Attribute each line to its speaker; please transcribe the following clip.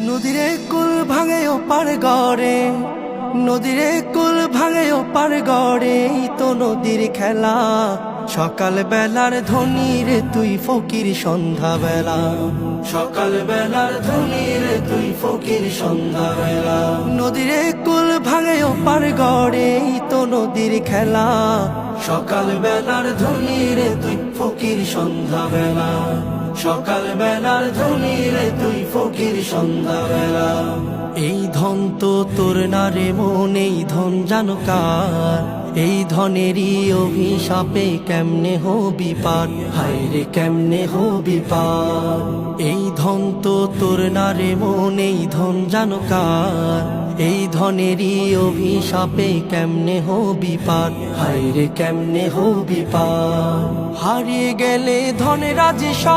Speaker 1: নদীরে কুল ভাঙে ও পার গড়ে, নদীরে কুল ভাঙে ও পার গড়ে, এই তো নদীর খেলা। সকাল বেলার ধনী রে তুই ফকির সন্ধ্যা বেলা, সকাল বেলার ধনী রে তুই ফকির সন্ধ্যা বেলা। নদীরে কুল ভাঙে ও পার গড়ে, এই তো নদীর খেলা। সকাল বেলার ধনী রে তুই ফকির সন্ধ্যা বেলা, সকাল বেলার ধনী রে তুই ফকির সন্ধ্যা বেলা। এই ধন তো তোর না রে মন, এই ধন জানো কার? এই ধনেরই অভিশাপে কেমনে হবি পার, হায় রে কেমনে হবি পার। এই ধন তো তোর না রে মন, এই ধন জানো কার? এই ধনেরই অভিশাপে কেমনে হবি পার, হায় রে কেমনে হবি পার। হারিয়ে গেলে ধনেরা যে সব,